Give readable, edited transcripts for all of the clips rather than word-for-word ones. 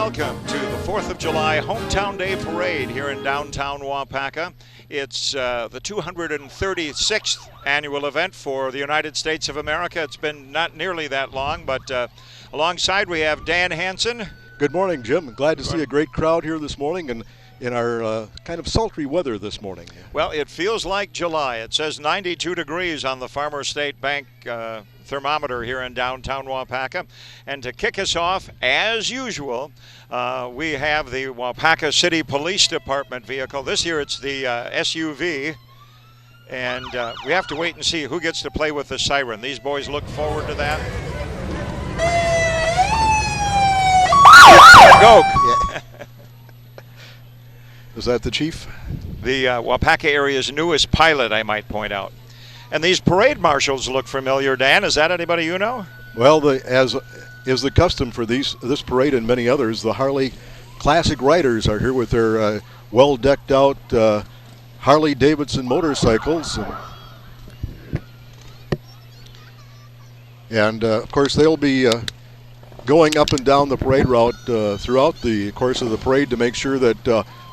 welcome to the 4th of July Hometown Day Parade here in downtown Waupaca. It's the 236th annual event for the United States of America. It's been not nearly that long, but alongside we have Dan Hansen. Good morning, Jim. Glad to see a great crowd here this morning and in our kind of sultry weather this morning. Well, it feels like July. It says 92 degrees on the Farmer State Bank thermometer here in downtown Waupaca. And to kick us off, as usual, we have the Waupaca City Police Department vehicle. This year it's the SUV. And we have to wait and see who gets to play with the siren. These boys look forward to that. Go! Yeah. Is that the chief? The Waupaca area's newest pilot, I might point out. And these parade marshals look familiar, Dan. Is that anybody you know? Well, as is the custom for this parade and many others, the Harley Classic Riders are here with their well-decked out Harley-Davidson motorcycles. And of course, they'll be going up and down the parade route throughout the course of the parade to make sure that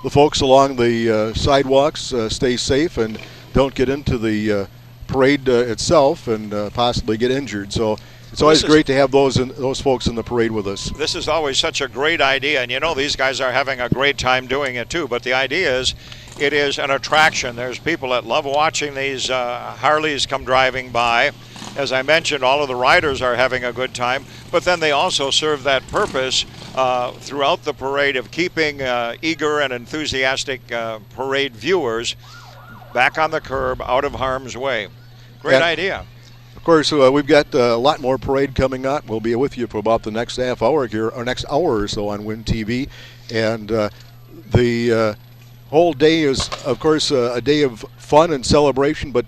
the folks along the sidewalks stay safe and don't get into the parade itself and possibly get injured. So it's always great to have those folks in the parade with us. This is always such a great idea, and you know these guys are having a great time doing it too. But the idea is, it is an attraction. There's people that love watching these Harleys come driving by. As I mentioned, all of the riders are having a good time, but then they also serve that purpose throughout the parade of keeping eager and enthusiastic parade viewers back on the curb, out of harm's way. Great idea. Of course, we've got a lot more parade coming up. We'll be with you for about the next half hour here, or next hour or so on Win TV. And the whole day is, of course, a day of fun and celebration, but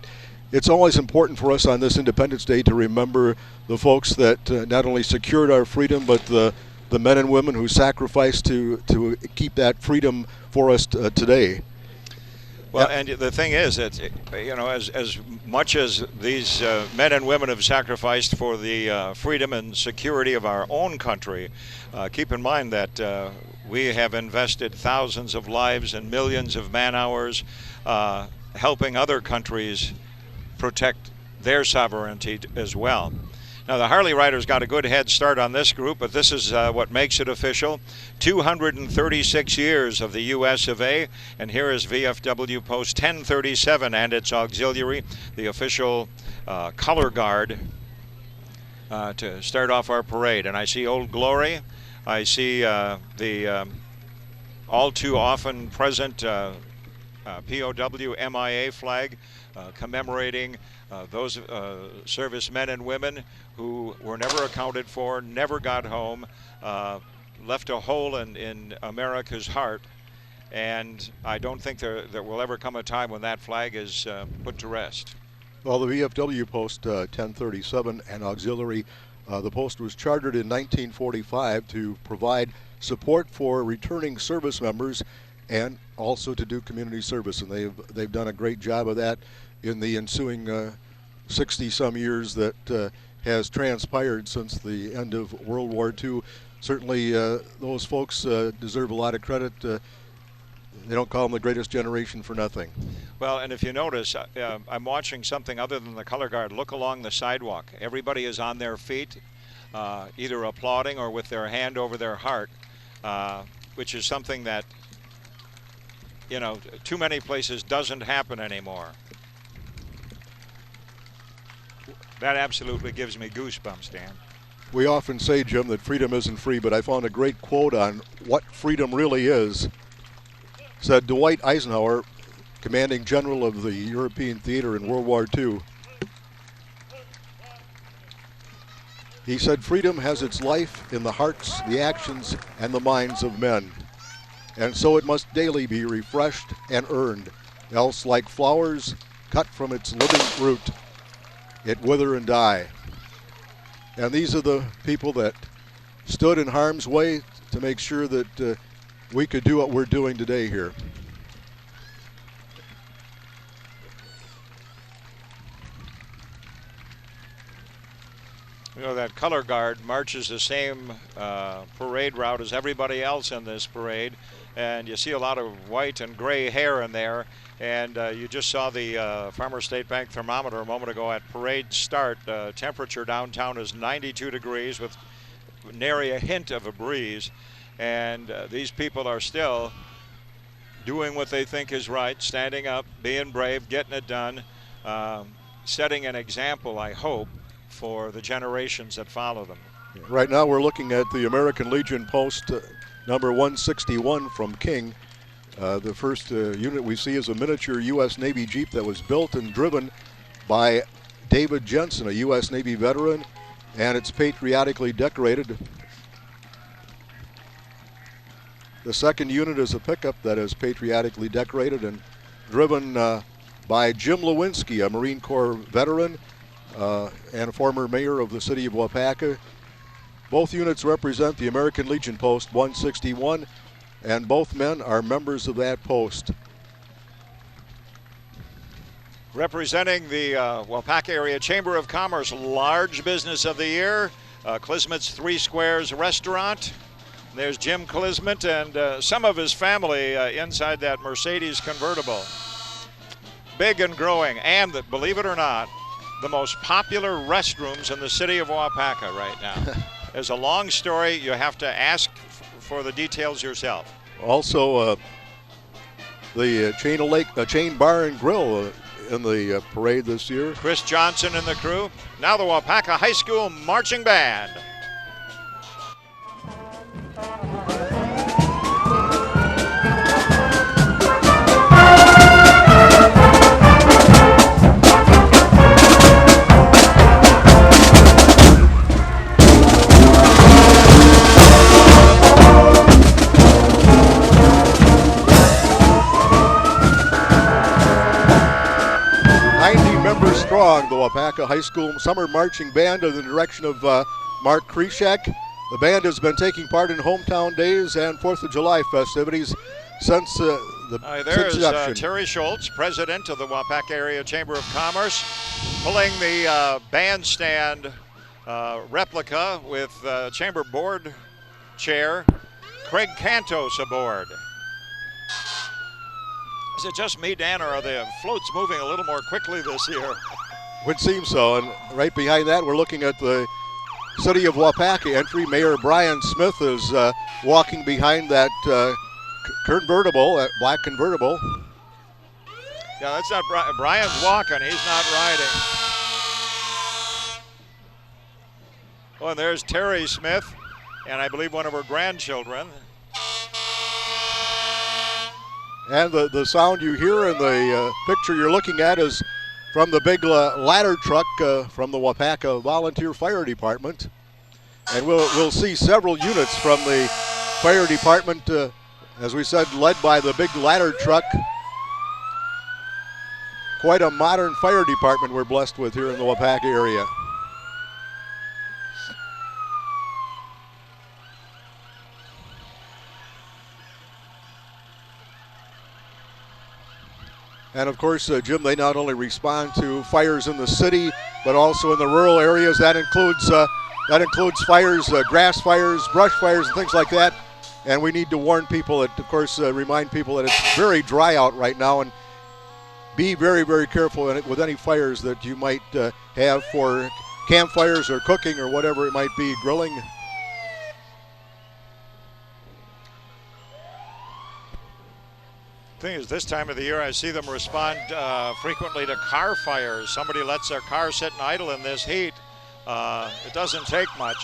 it's always important for us on this Independence Day to remember the folks that not only secured our freedom, but the men and women who sacrificed to keep that freedom for us today. Well, and the thing is that, you know, as much as these men and women have sacrificed for the freedom and security of our own country, keep in mind that we have invested thousands of lives and millions of man-hours helping other countries protect their sovereignty as well. Now, the Harley Riders got a good head start on this group, but this is what makes it official. 236 years of the U.S. of A., and here is VFW Post 1037 and its auxiliary, the official color guard, to start off our parade. And I see Old Glory. I see the all too often present POW MIA flag commemorating those servicemen and women who were never accounted for, never got home, left a hole in America's heart. And I don't think there will ever come a time when that flag is put to rest. Well, the VFW Post 1037 and auxiliary, the post was chartered in 1945 to provide support for returning service members and also to do community service, and they've done a great job of that in the ensuing 60-some years that has transpired since the end of World War II. Certainly, those folks deserve a lot of credit. They don't call them the greatest generation for nothing. Well, and if you notice, I'm watching something other than the color guard. Look along the sidewalk. Everybody is on their feet, either applauding or with their hand over their heart, which is something that, you know, too many places doesn't happen anymore. That absolutely gives me goosebumps, Dan. We often say, Jim, that freedom isn't free, but I found a great quote on what freedom really is. Said Dwight Eisenhower, commanding general of the European theater in World War II. He said, "Freedom has its life in the hearts, the actions, and the minds of men. And so it must daily be refreshed and earned, else like flowers cut from its living root, it wither and die." And these are the people that stood in harm's way to make sure that we could do what we're doing today here. You know, that color guard marches the same parade route as everybody else in this parade, and you see a lot of white and gray hair in there. And you just saw the Farmer State Bank thermometer a moment ago at parade start. Temperature downtown is 92 degrees with nary a hint of a breeze. And these people are still doing what they think is right, standing up, being brave, getting it done, setting an example, I hope, for the generations that follow them. Right now we're looking at the American Legion post number 161 from King. The first unit we see is a miniature U.S. Navy Jeep that was built and driven by David Jensen, a U.S. Navy veteran, and it's patriotically decorated. The second unit is a pickup that is patriotically decorated and driven by Jim Lewinsky, a Marine Corps veteran and a former mayor of the city of Waupaca. Both units represent the American Legion Post 161, and both men are members of that post. Representing the Waupaca Area Chamber of Commerce Large Business of the Year, Klismet's Three Squares Restaurant. There's Jim Klismet and some of his family inside that Mercedes convertible. Big and growing, and believe it or not, the most popular restrooms in the city of Waupaca right now. There's a long story. You have to ask for the details yourself. Also, the Chain Bar and Grill in the parade this year. Chris Johnson and the crew. Now the Waupaca High School Marching Band. Strong, the Waupaca High School Summer Marching Band under the direction of Mark Krishak. The band has been taking part in Hometown Days and 4th of July festivities since there's introduction. Terry Schultz, president of the Waupaca Area Chamber of Commerce, pulling the bandstand replica with chamber board chair Craig Cantos aboard. Is it just me, Dan, or are the floats moving a little more quickly this year? Would seem so. And right behind that, we're looking at the City of Waupaca entry. Mayor Brian Smith is walking behind that convertible, that black convertible. Yeah, that's not Brian's walking. He's not riding. Oh, and there's Terry Smith, and I believe one of her grandchildren. And the sound you hear in the picture you're looking at is from the big ladder truck from the Waupaca Volunteer Fire Department. And we'll see several units from the fire department, as we said, led by the big ladder truck. Quite a modern fire department we're blessed with here in the Waupaca area. And of course, Jim, they not only respond to fires in the city, but also in the rural areas. That includes fires, grass fires, brush fires, and things like that. And we need to warn people, that, of course, remind people that it's very dry out right now, and be very, very careful with any fires that you might have for campfires or cooking or whatever it might be, grilling. Thing is, this time of the year I see them respond frequently to car fires. Somebody lets their car sit and idle in this heat. It doesn't take much.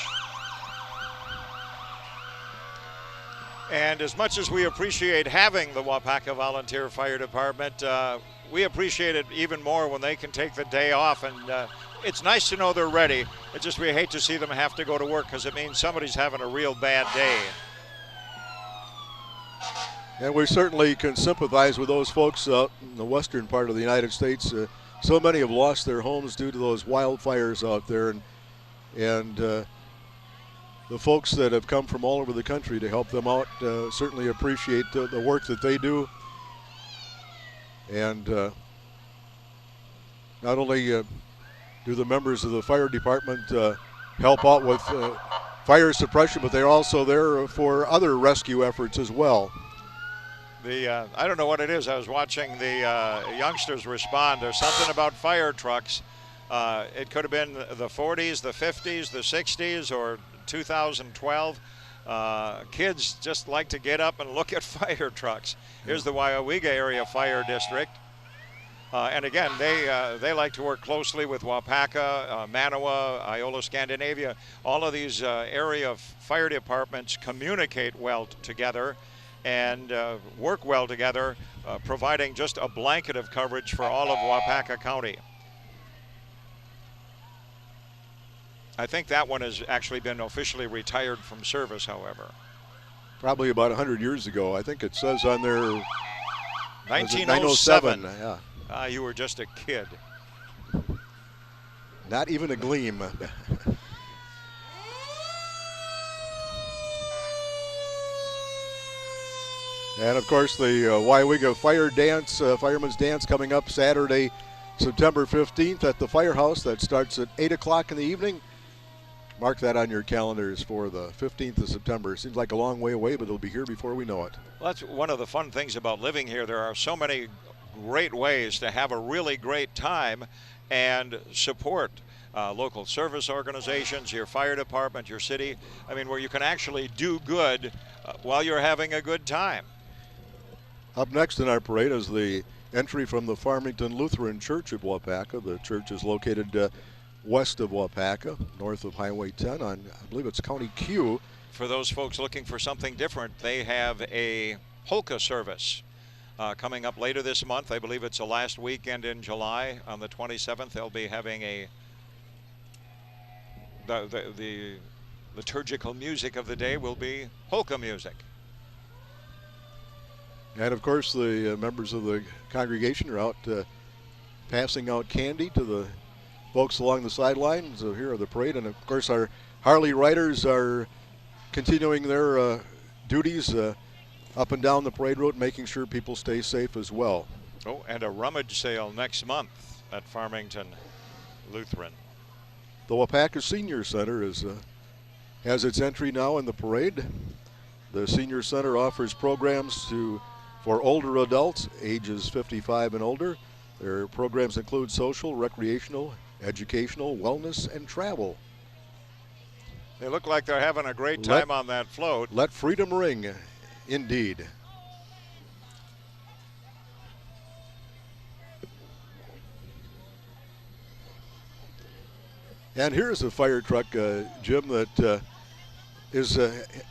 And as much as we appreciate having the Waupaca Volunteer Fire Department, we appreciate it even more when they can take the day off. And it's nice to know they're ready. It's just we hate to see them have to go to work because it means somebody's having a real bad day. And we certainly can sympathize with those folks out in the western part of the United States. So many have lost their homes due to those wildfires out there, and the folks that have come from all over the country to help them out certainly appreciate the work that they do. And not only do the members of the fire department help out with fire suppression, but they're also there for other rescue efforts as well. I don't know what it is. I was watching the youngsters respond. There's something about fire trucks. It could have been the 40s, the 50s, the 60s, or 2012. Kids just like to get up and look at fire trucks. Here's the Waupaca Area Fire District. And again, they like to work closely with Waupaca, Manawa, Iola, Scandinavia. All of these area fire departments communicate well together and work well together, providing just a blanket of coverage for all of Waupaca County. I think that one has actually been officially retired from service, however. Probably about 100 years ago. I think it says on there 1907. Yeah. You were just a kid. Not even a gleam. And of course the Waupaca Fire Dance, Fireman's Dance coming up Saturday, September 15th at the Firehouse. That starts at 8 o'clock in the evening. Mark that on your calendars for the 15th of September. Seems like a long way away, but it'll be here before we know it. Well, that's one of the fun things about living here. There are so many great ways to have a really great time and support local service organizations, your fire department, your city. I mean, where you can actually do good while you're having a good time. Up next in our parade is the entry from the Farmington Lutheran Church of Waupaca. The church is located west of Waupaca, north of Highway 10 on, I believe it's County Q. For those folks looking for something different, they have a polka service coming up later this month. I believe it's the last weekend in July. On the 27th, they'll be having the liturgical music of the day will be polka music. And of course, the members of the congregation are out passing out candy to the folks along the sidelines here of the parade. And of course, our Harley riders are continuing their duties up and down the parade route, making sure people stay safe as well. Oh, and a rummage sale next month at Farmington Lutheran. The Waupaca Senior Center has its entry now in the parade. The Senior Center offers programs for older adults, ages 55 and older. Their programs include social, recreational, educational, wellness, and travel. They look like they're having a great time on that float. Let freedom ring, indeed. And here's a fire truck, Jim, that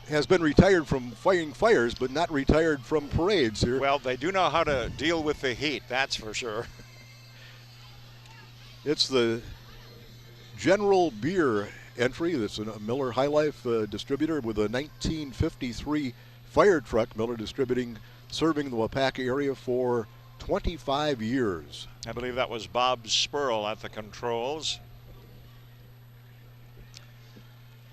has been retired from fighting fires, but not retired from parades here. Well, they do know how to deal with the heat, that's for sure. It's the General Beer entry. That's a Miller High Life distributor with a 1953 fire truck. Miller Distributing, serving the Waupaca area for 25 years. I believe that was Bob Spurl at the controls.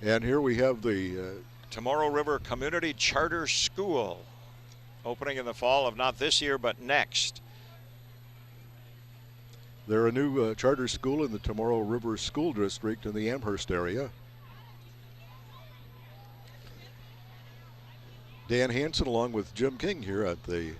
And here we have the Tomorrow River Community Charter School, opening in the fall of not this year, but next. They're a new charter school in the Tomorrow River School District in the Amherst area. Dan Hansen along with Jim King here at the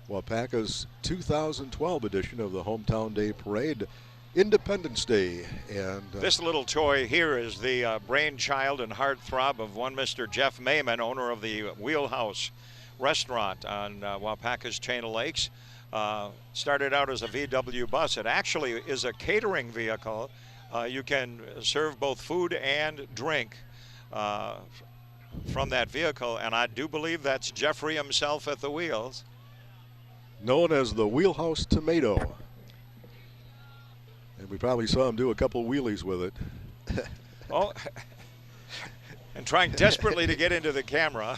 Waupaca's 2012 edition of the Hometown Day Parade, Independence Day. And this little toy here is the brainchild and heartthrob of one Mr. Jeff Mayman, owner of the Wheelhouse restaurant on Waupaca's chain of lakes. Started out as a VW bus. It actually is a catering vehicle. You can serve both food and drink from that vehicle, and I do believe that's Jeffrey himself at the wheels. Known as the Wheelhouse Tomato. And we probably saw him do a couple wheelies with it. Oh, and trying desperately to get into the camera.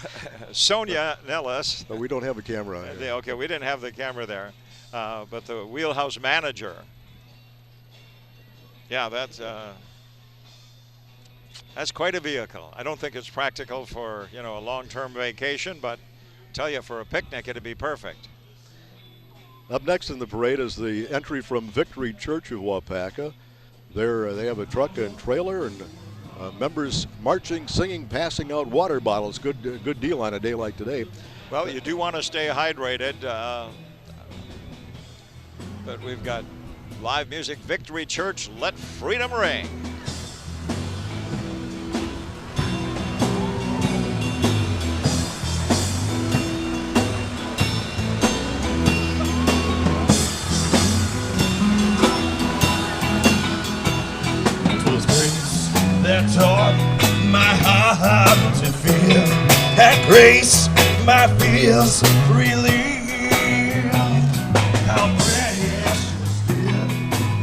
Sonia Nellis. But we don't have a camera. Okay, we didn't have the camera there. But the Wheelhouse manager. Yeah, that's quite a vehicle. I don't think it's practical for, a long-term vacation, but I tell you, for a picnic, it'd be perfect. Up next in the parade is the entry from Victory Church of Waupaca. They have a truck and trailer and Members marching, singing, passing out water bottles. Good deal on a day like today. Well, you do want to stay hydrated, but we've got live music. Victory Church, Let Freedom Ring. That taught my heart to feel that grace, my fears relieve. How precious still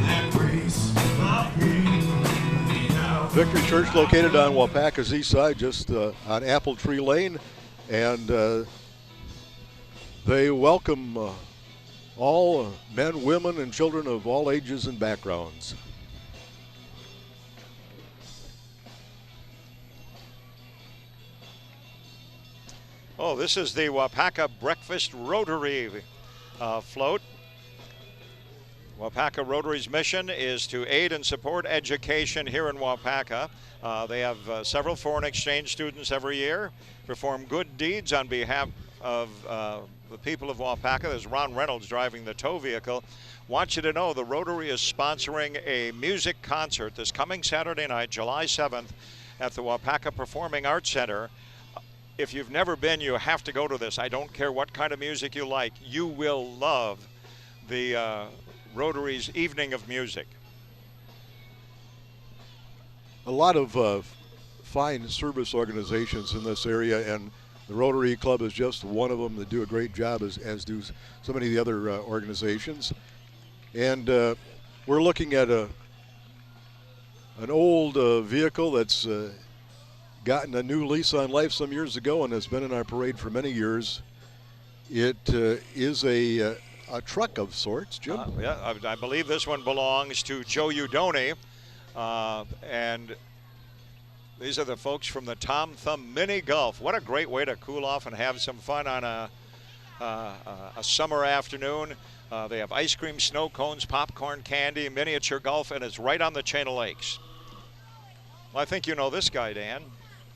that grace, my fears. Victory Church located on Waupaca's east side, just on Apple Tree Lane, and they welcome all men, women, and children of all ages and backgrounds. Oh, this is the Waupaca Breakfast Rotary float. Waupaca Rotary's mission is to aid and support education here in Waupaca. They have several foreign exchange students every year, perform good deeds on behalf of the people of Waupaca. There's Ron Reynolds driving the tow vehicle. Want you to know the Rotary is sponsoring a music concert this coming Saturday night, July 7th, at the Waupaca Performing Arts Center. If you've never been, you have to go to this. I don't care what kind of music you like. You will love the Rotary's Evening of Music. A lot of fine service organizations in this area, and the Rotary Club is just one of them that do a great job, as do so many of the other organizations. And we're looking at an old vehicle that's gotten a new lease on life some years ago and has been in our parade for many years. It is a truck of sorts, Jim. Yeah, I believe this one belongs to Joe Udoni, and these are the folks from the Tom Thumb Mini Golf. What a great way to cool off and have some fun on a summer afternoon. They have ice cream, snow cones, popcorn, candy, miniature golf, and it's right on the chain of lakes. Well, I think you know this guy, Dan.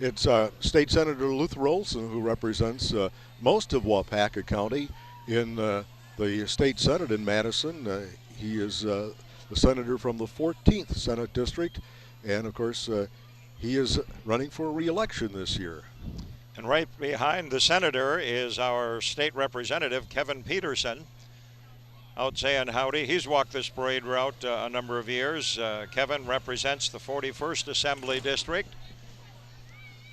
It's State Senator Luther Olson, who represents most of Waupaca County in the state Senate in Madison. He is the senator from the 14th Senate District, and of course he is running for re-election this year. And right behind the senator is our state representative, Kevin Peterson, out saying howdy. He's walked this parade route a number of years. Kevin represents the 41st Assembly District,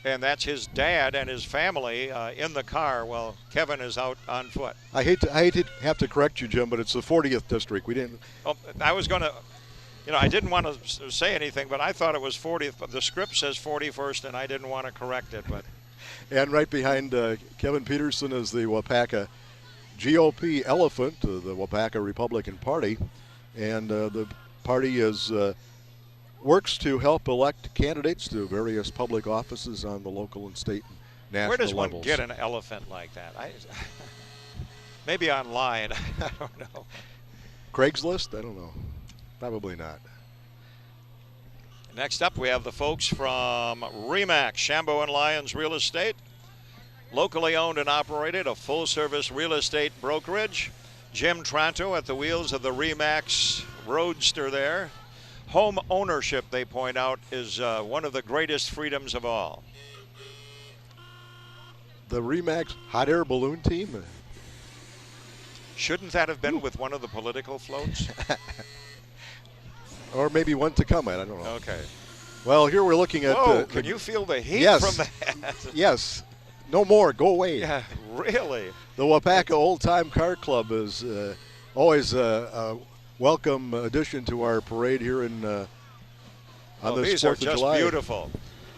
and that's his dad and his family in the car while Kevin is out on foot. I hate to have to correct you, Jim, but it's the 40th district. We didn't. Oh, I was going to, I didn't want to say anything, but I thought it was 40th. But the script says 41st, and I didn't want to correct it. But and right behind Kevin Peterson is the Waupaca GOP elephant, the Waupaca Republican Party, and the party is. Works to help elect candidates to various public offices on the local and state and national where does levels. one get an elephant like that? Maybe online. I don't know. Craigslist? I don't know. Probably not. Next up, we have the folks from RE/MAX, Shambo and Lyons Real Estate. Locally owned and operated, a full-service real estate brokerage. Jim Tranto at the wheels of the RE/MAX Roadster there. Home ownership, they point out, is one of the greatest freedoms of all. The RE/MAX hot air balloon team? Shouldn't that have been with one of the political floats? Or maybe one to come, I don't know. Okay. Well, here we're looking at... Whoa, can you feel the heat yes, from that? Yes. No more. Go away. Yeah, really. The Waupaca Old Time Car Club is always a welcome addition to our parade here in on this 4th of July. These are just beautiful.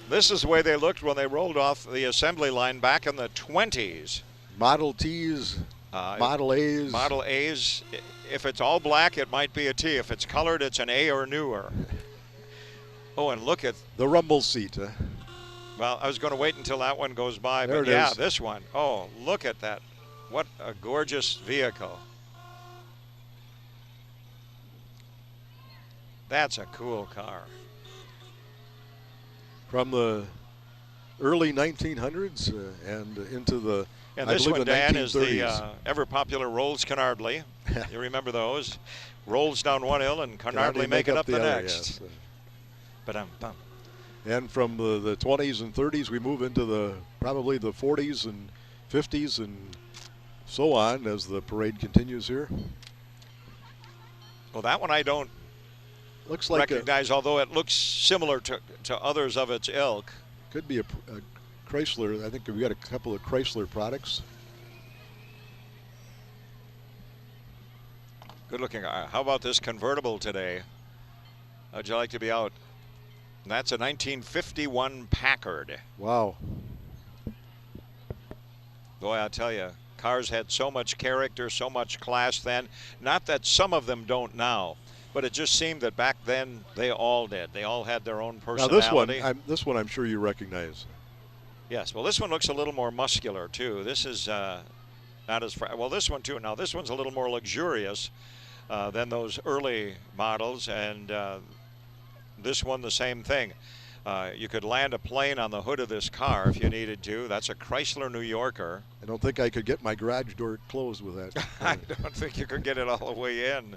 This is the way they looked when they rolled off the assembly line back in the 20s. Model Ts, Model As. Model A's. If it's all black, it might be a T. If it's colored, it's an A or newer. Oh, and look at the rumble seat. Well, I was going to wait until that one goes by, there but yeah, is. This one. Oh, look at that. What a gorgeous vehicle. That's a cool car. from the early 1900s and into the, And I this believe, one, the Dan, 1930s. is the ever popular Rolls Canardly. You remember those? Rolls down one hill and Canardly make it up the other, next. yes. Ba-dum-bum. And from the 20s and 30s, we move into probably the 40s and 50s and so on as the parade continues here. Well, that one I don't Looks like recognize, although it looks similar to others of its ilk. Could be a Chrysler. I think we got a couple of Chrysler products. Good looking. How about this convertible today? How'd you like to be out? That's a 1951 Packard. Wow. Boy, I'll tell you, cars had so much character, so much class then. Not that some of them don't now, but it just seemed that back then they all did. They all had their own personality. Now this one I'm sure you recognize. Yes, well, this one looks a little more muscular too. This is not as well. This one too. Now this one's a little more luxurious than those early models, and this one the same thing. You could land a plane on the hood of this car if you needed to. That's a Chrysler New Yorker. I don't think I could get my garage door closed with that. I don't think you could get it all the way in.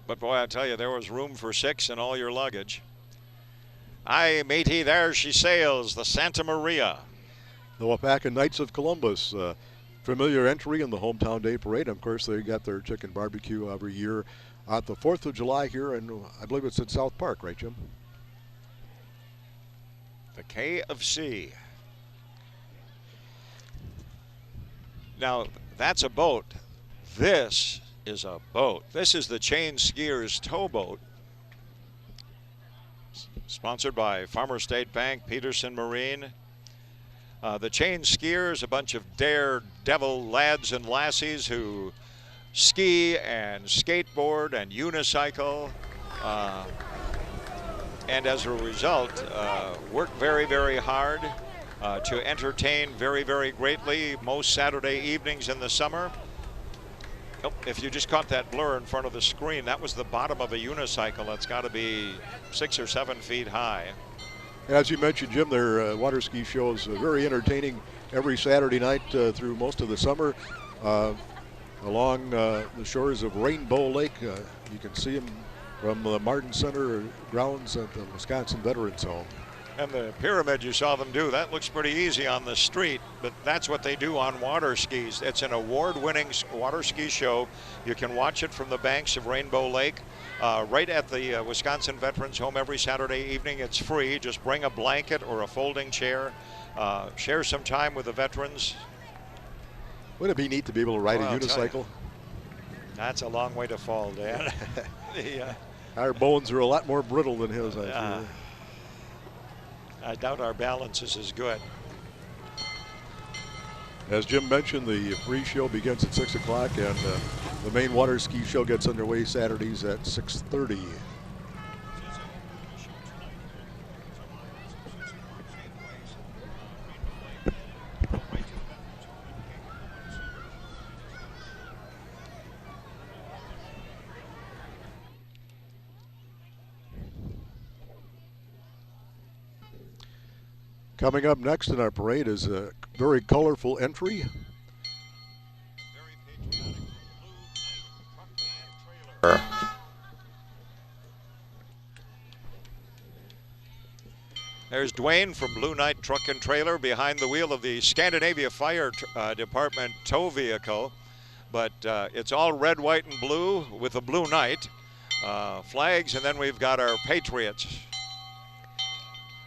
But boy, I tell you, there was room for 6 in all your luggage. Aye, matey, there she sails, the Santa Maria. The Waupaca Knights of Columbus, familiar entry in the Hometown Day Parade. Of course, they got their chicken barbecue every year on the 4th of July here, and I believe it's at South Park, right, Jim? The K of C. Now, that's a boat. This is a boat. This is the Chain Skiers towboat. Sponsored by Farmer State Bank, Peterson Marine. The Chain Skiers, a bunch of daredevil lads and lassies who ski and skateboard and unicycle. And as a result, work very, very hard to entertain very, very greatly most Saturday evenings in the summer. Oh, if you just caught that blur in front of the screen, that was the bottom of a unicycle. That's got to be 6 or 7 feet high. As you mentioned, Jim, their water ski show is very entertaining every Saturday night through most of the summer. Along the shores of Rainbow Lake, you can see them from the Martin Center grounds at the Wisconsin Veterans Home. And the pyramid you saw them do, that looks pretty easy on the street, but that's what they do on water skis. It's an award-winning water ski show. You can watch it from the banks of Rainbow Lake right at the Wisconsin Veterans Home every Saturday evening. It's free. Just bring a blanket or a folding chair. Share some time with the veterans. Wouldn't it be neat to be able to ride a unicycle? That's a long way to fall, Dan. Our bones are a lot more brittle than his, I feel. I doubt our balance is as good. As Jim mentioned, the free show begins at 6 o'clock, and the main water ski show gets underway Saturdays at 6:30. Coming up next in our parade is a very colorful entry. There's Dwayne from Blue Knight Truck and Trailer behind the wheel of the Scandinavia Fire Department tow vehicle. But it's all red, white, and blue with the Blue Knight flags, and then we've got our Patriots.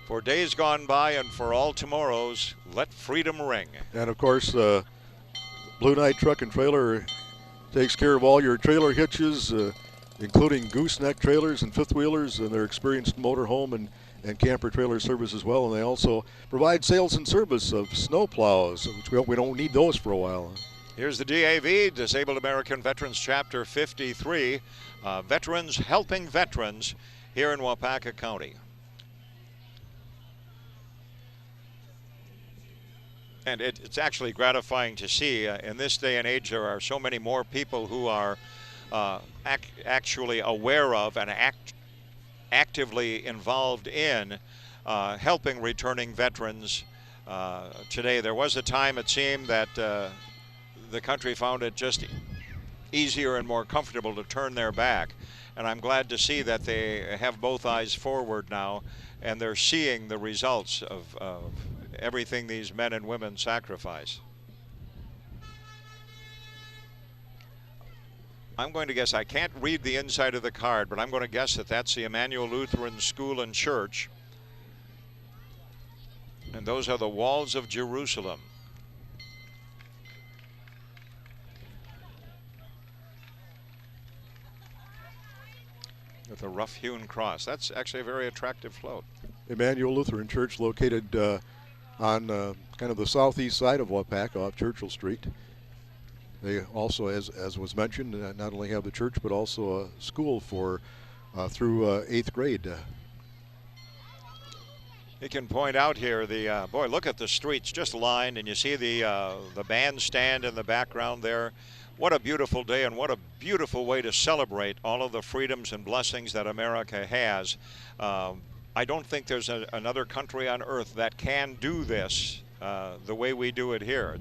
For days gone by and for all tomorrows, let freedom ring. And of course, Blue Knight Truck and Trailer takes care of all your trailer hitches, including gooseneck trailers and fifth wheelers, and their experienced motorhome and camper trailer service as well. And they also provide sales and service of snow plows, which we don't need those for a while. Here's the DAV, Disabled American Veterans Chapter 53, Veterans Helping Veterans here in Waupaca County. And it's actually gratifying to see in this day and age there are so many more people who are actually aware of and actively involved in helping returning veterans today. There was a time, it seemed, that the country found it just easier and more comfortable to turn their back. And I'm glad to see that they have both eyes forward now, and they're seeing the results of everything these men and women sacrifice. I'm going to guess, I can't read the inside of the card, but I'm going to guess that that's the Emmanuel Lutheran School and Church. And those are the walls of Jerusalem. With a rough-hewn cross. That's actually a very attractive float. Emmanuel Lutheran Church, located on kind of the southeast side of Waupaca off Churchill Street. They also, as was mentioned, not only have the church but also a school for through 8th grade. You can point out here the boy. Look at the streets just lined, and you see the bandstand in the background there. What a beautiful day, and what a beautiful way to celebrate all of the freedoms and blessings that America has. I don't think there's another country on earth that can do this the way we do it here.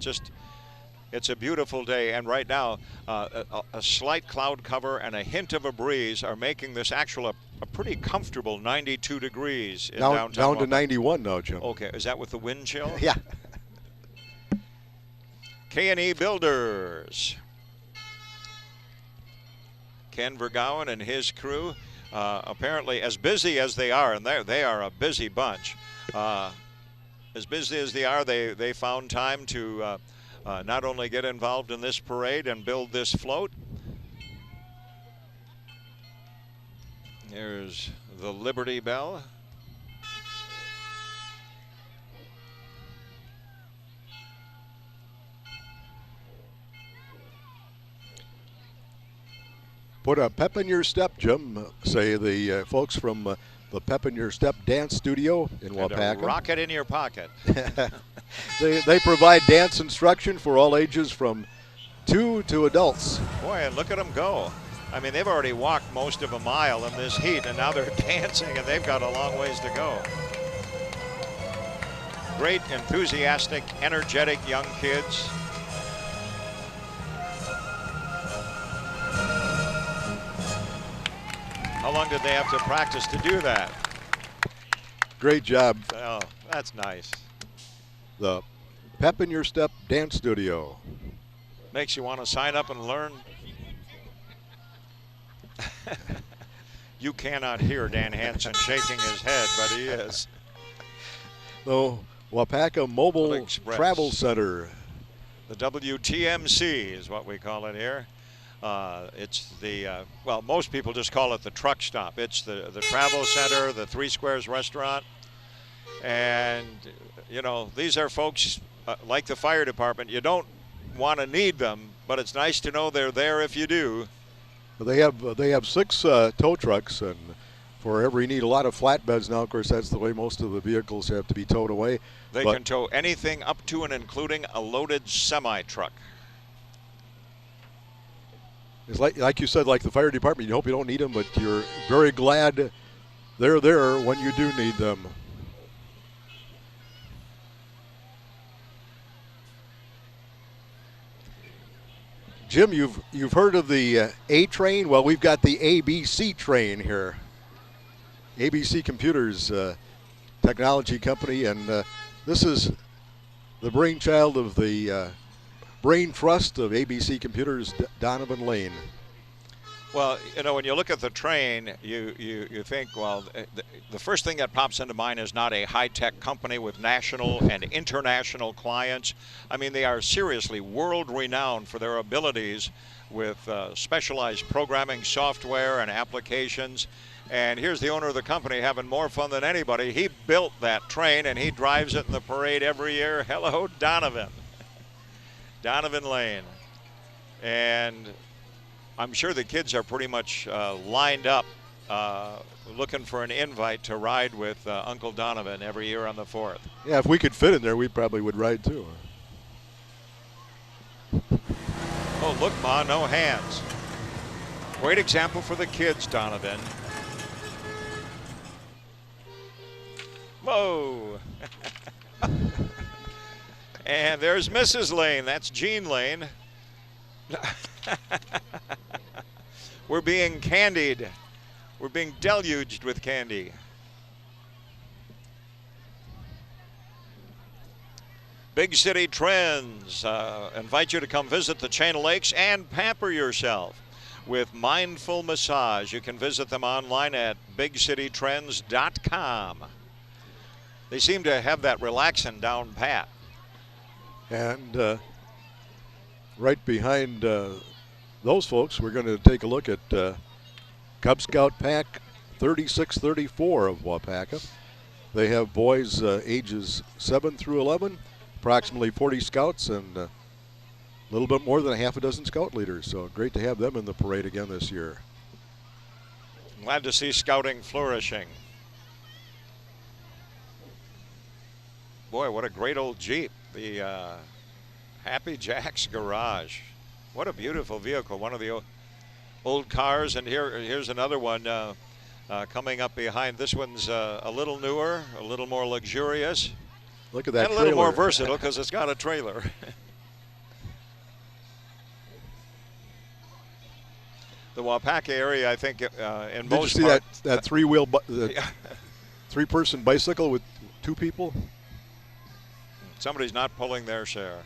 It's a beautiful day, and right now a slight cloud cover and a hint of a breeze are making this actual a pretty comfortable 92 degrees in downtown. Down to 91 now, Jim. Okay, is that with the wind chill? Yeah. K&E Builders. Ken Vergowen and his crew, apparently as busy as they are, and they are a busy bunch. As busy as they are, they found time to not only get involved in this parade and build this float. Here's the Liberty Bell. Put a pep in your step, Jim, say the folks from the Pep in Your Step Dance Studio in Waupaca. And a rocket in your pocket. They provide dance instruction for all ages from 2 to adults. Boy, and look at them go. I mean, they've already walked most of a mile in this heat, and now they're dancing, and they've got a long ways to go. Great, enthusiastic, energetic young kids. How long did they have to practice to do that? Great job. Oh, that's nice. The Pep in Your Step Dance Studio. Makes you want to sign up and learn. You cannot hear Dan Hansen shaking his head, but he is. The Waupaca Mobile Express. Travel Center. The WTMC is what we call it here. It's the, well, most people just call it the truck stop. It's the travel center, the Three Squares restaurant. And, you know, these are folks like the fire department. You don't want to need them, but it's nice to know they're there if you do. They have 6 tow trucks, and for every need a lot of flatbeds now. Of course, that's the way most of the vehicles have to be towed away. They can tow anything up to and including a loaded semi-truck. It's like you said, like the fire department, you hope you don't need them, but you're very glad they're there when you do need them. Jim, you've heard of the A train? Well, we've got the ABC train here. ABC Computers technology company, and this is the brainchild of the brain trust of ABC Computers, Donovan Lane. Well, you know, when you look at the train, you think, well, the first thing that pops into mind is not a high-tech company with national and international clients. I mean, they are seriously world-renowned for their abilities with specialized programming software and applications. And here's the owner of the company having more fun than anybody. He built that train, and he drives it in the parade every year. Hello, Donovan. Donovan Lane. And I'm sure the kids are pretty much lined up looking for an invite to ride with Uncle Donovan every year on the 4th. Yeah, if we could fit in there, we probably would ride too. Oh, look, Ma, no hands. Great example for the kids, Donovan. Whoa. And there's Mrs. Lane. That's Jean Lane. We're being candied. We're being deluged with candy. Big City Trends invite you to come visit the Chain of Lakes and pamper yourself with Mindful Massage. You can visit them online at bigcitytrends.com. They seem to have that relaxing down pat. And right behind those folks, we're going to take a look at Cub Scout Pack 3634 of Waupaca. They have boys ages 7 through 11, approximately 40 scouts, and a little bit more than a half a dozen scout leaders. So great to have them in the parade again this year. Glad to see scouting flourishing. Boy, what a great old Jeep. The Happy Jack's Garage. What a beautiful vehicle. One of the old cars. And here's another one coming up behind. This one's a little newer, a little more luxurious. Look at that and a trailer. little more versatile because it's got a trailer. The Waupaca area, I think, in Did most you see part, that three-wheel, three-person bicycle with 2 people? Somebody's not pulling their share.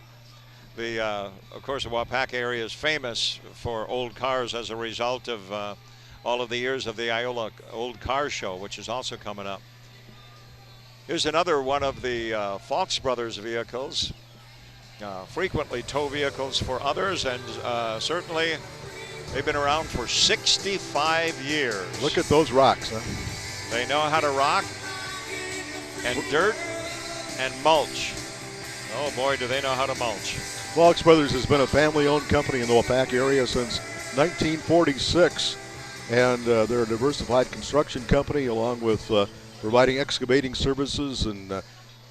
Of course, the Waupaca area is famous for old cars as a result of all of the years of the Iola Old Car Show, which is also coming up. Here's another one of the Fox Brothers vehicles. Frequently tow vehicles for others, and certainly they've been around for 65 years. Look at those rocks, huh? They know how to rock, and dirt, and mulch. Oh boy, do they know how to mulch. Fox Brothers has been a family-owned company in the Waupaca area since 1946, and they're a diversified construction company along with providing excavating services and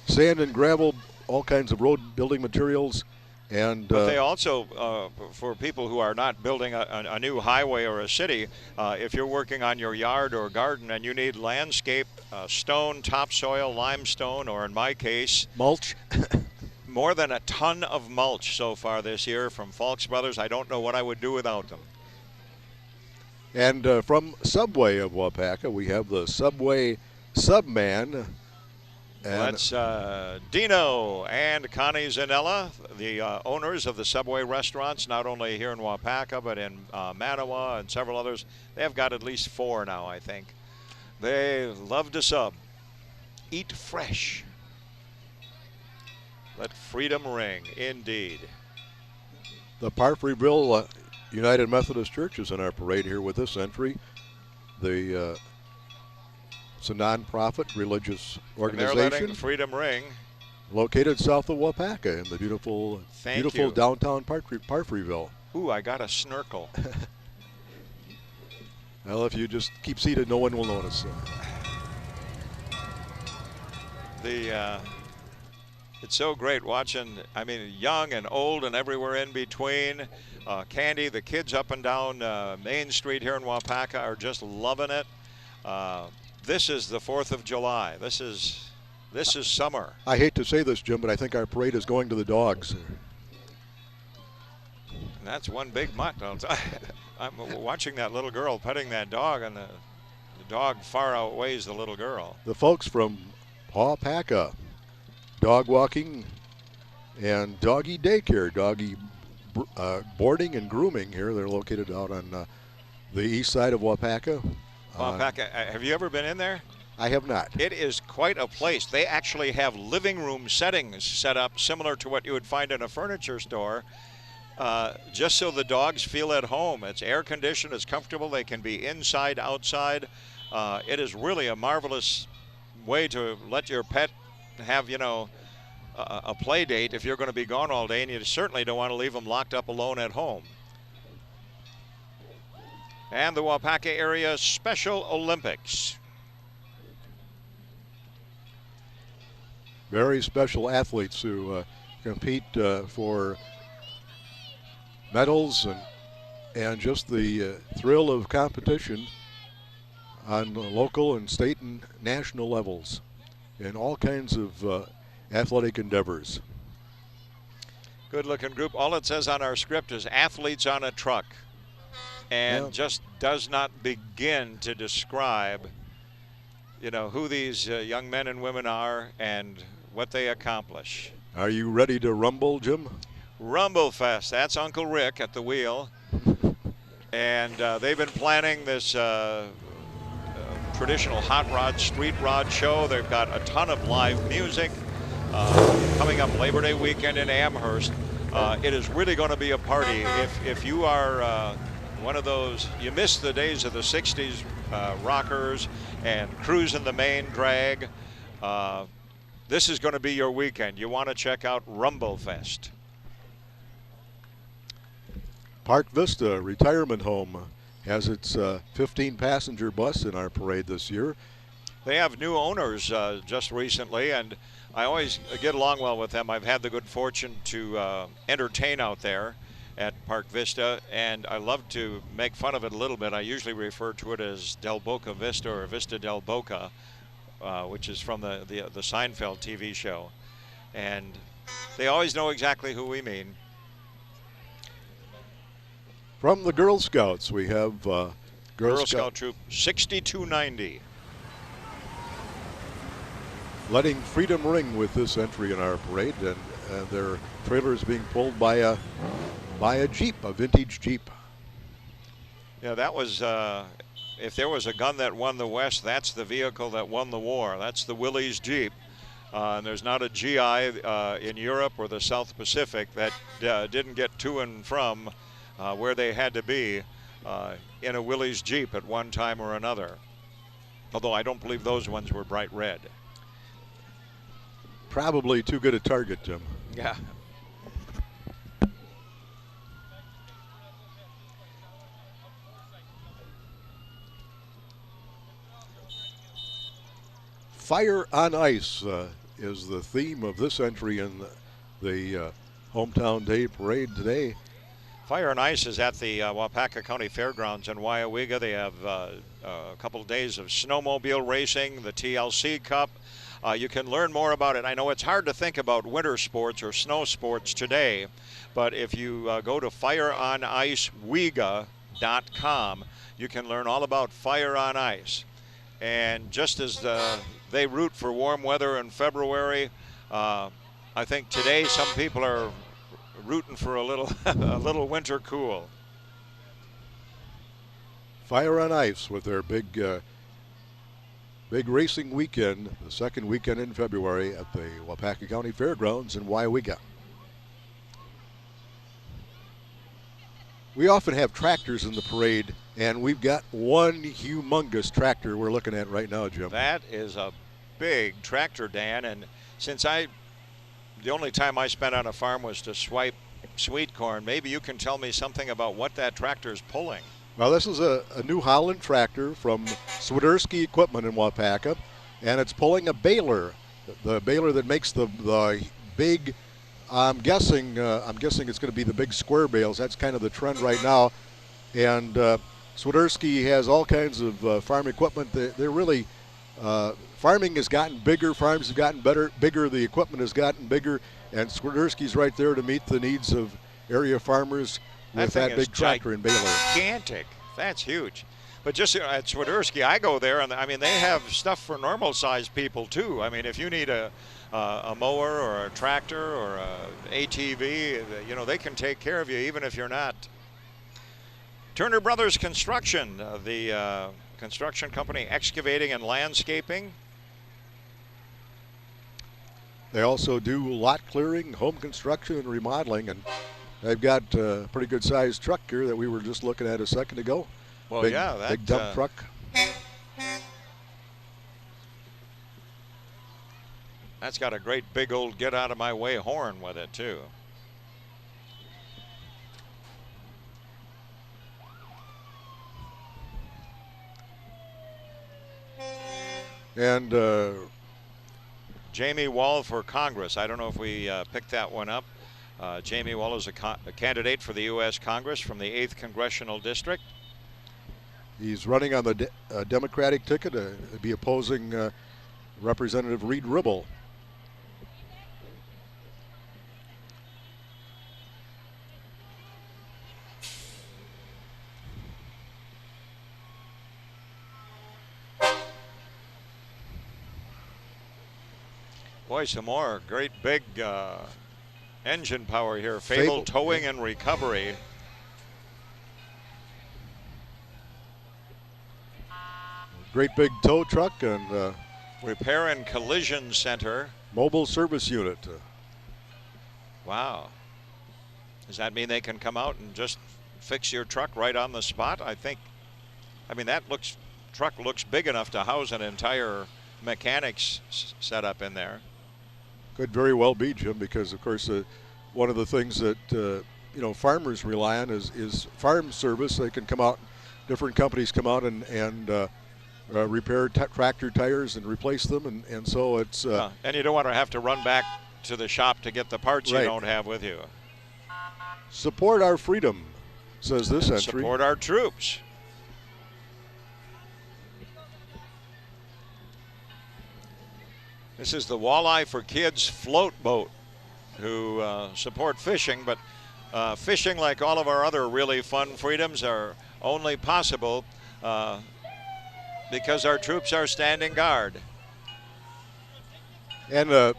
sand and gravel, all kinds of road building materials. And but they also, for people who are not building a new highway or a city, if you're working on your yard or garden and you need landscape, stone, topsoil, limestone, or in my case, mulch. More than a ton of mulch so far this year from Fox Brothers. I don't know what I would do without them. And from Subway of Waupaca, we have the Subway Subman. That's Dino and Connie Zanella, the owners of the Subway restaurants, not only here in Waupaca, but in Manawa and several others. They have got at least 4 now, I think. They love to sub. Eat fresh. Let freedom ring, indeed. The Parfreyville United Methodist Church is in our parade here with this entry. It's a non-profit religious organization. They're letting freedom ring. Located south of Waupaca in the beautiful downtown Parfreyville. Ooh, I got a snorkel. Well, if you just keep seated, no one will notice. It's so great watching, I mean, young and old and everywhere in between. Candy, the kids up and down Main Street here in Waupaca are just loving it. This is the 4th of July. This is summer. I hate to say this, Jim, but I think our parade is going to the dogs. And that's one big mutt. I'm watching that little girl petting that dog, and the dog far outweighs the little girl. The folks from Waupaca, dog walking and doggy daycare, doggy boarding and grooming here. They're located out on the east side of Waupaca. Waupaca, have you ever been in there? I have not. It is quite a place. They actually have living room settings set up similar to what you would find in a furniture store, just so the dogs feel at home. It's air conditioned, it's comfortable. They can be inside, outside. It is really a marvelous way to let your pet have, a play date if you're going to be gone all day, and you certainly don't want to leave them locked up alone at home. And the Waupaca Area Special Olympics. Very special athletes who compete for medals and just the thrill of competition on local and state and national levels. in all kinds of athletic endeavors. Good looking group. All it says on our script is athletes on a truck, and Yeah. just does not begin to describe, who these young men and women are and what they accomplish. Are you ready to rumble, Jim? Rumble Fest. That's Uncle Rick at the wheel. And they've been planning this traditional hot rod, street rod show. They've got a ton of live music coming up Labor Day weekend in Amherst. It is really going to be a party. If you are one of those, you miss the days of the 60s rockers and cruising the main drag, this is going to be your weekend. You want to check out Rumble Fest. Park Vista Retirement Home has its 15-passenger bus in our parade this year. They have new owners just recently, and I always get along well with them. I've had the good fortune to entertain out there at Park Vista, and I love to make fun of it a little bit. I usually refer to it as Del Boca Vista or Vista del Boca, which is from the Seinfeld TV show. And they always know exactly who we mean. From the Girl Scouts, we have Girl Scout Troop 6290. letting freedom ring with this entry in our parade, and their trailer is being pulled by a Jeep, a vintage Jeep. Yeah, that was, if there was a gun that won the West, that's the vehicle that won the war. That's the Willys Jeep. And there's not a GI in Europe or the South Pacific that didn't get to and from where they had to be in a Willys Jeep at one time or another. Although I don't believe those ones were bright red. Probably too good a target, Jim. Yeah. Fire on Ice is the theme of this entry in the Hometown Day Parade today. Fire and Ice is at the Waupaca County Fairgrounds in Waupaca. They have a couple of days of snowmobile racing, the TLC Cup. You can learn more about it. I know it's hard to think about winter sports or snow sports today, but if you go to fireonicewega.com, you can learn all about Fire on Ice. And just as they root for warm weather in February, I think today some people are rooting for a little winter cool. Fire on Ice with their big racing weekend, the second weekend in February at the Waupaca County Fairgrounds in Waupaca. We often have tractors in the parade, and we've got one humongous tractor we're looking at right now, Jim. That is a big tractor, Dan, and since the only time I spent on a farm was to swipe sweet corn, maybe you can tell me something about what that tractor is pulling. Well, this is a New Holland tractor from Swiderski Equipment in Waupaca, and it's pulling a baler, the baler that makes the big, I'm guessing it's going to be the big square bales. That's kind of the trend right now. And Swiderski has all kinds of farm equipment. They're really, farming has gotten bigger, farms have gotten bigger, the equipment has gotten bigger, and Swiderski's right there to meet the needs of area farmers with that big tractor and baler. Gigantic. That's huge. But just at Swiderski, I go there, and I mean, they have stuff for normal-sized people too. I mean, if you need a mower or a tractor or a ATV, they can take care of you even if you're not. Turner Brothers Construction, the construction company excavating and landscaping. They also do lot clearing, home construction, and remodeling, and they've got a pretty good-sized truck here that we were just looking at a second ago. Well, big, yeah, that big dump truck. That's got a great big old get-out-of-my-way horn with it, too. And Jamie Wall for Congress. I don't know if we picked that one up. Jamie Wall is a candidate for the U.S. Congress from the 8th Congressional District. he's running on the Democratic ticket to be opposing Representative Reed Ribble. Boy, some more great big engine power here. Fable Towing and Recovery. Great big tow truck and Repair and Collision Center. mobile service unit. Wow. Does that mean they can come out and just fix your truck right on the spot? I mean, that truck looks big enough to house an entire mechanics setup in there. Could very well be, Jim, because of course one of the things that farmers rely on is farm service. They can come out, different companies come out and repair tractor tires and replace them, and so it's. And you don't want to have to run back to the shop to get the parts right. You don't have with you. Support our freedom, says this entry. Support our troops. This is the Walleye for Kids float boat, who support fishing, but fishing, like all of our other really fun freedoms, are only possible because our troops are standing guard. And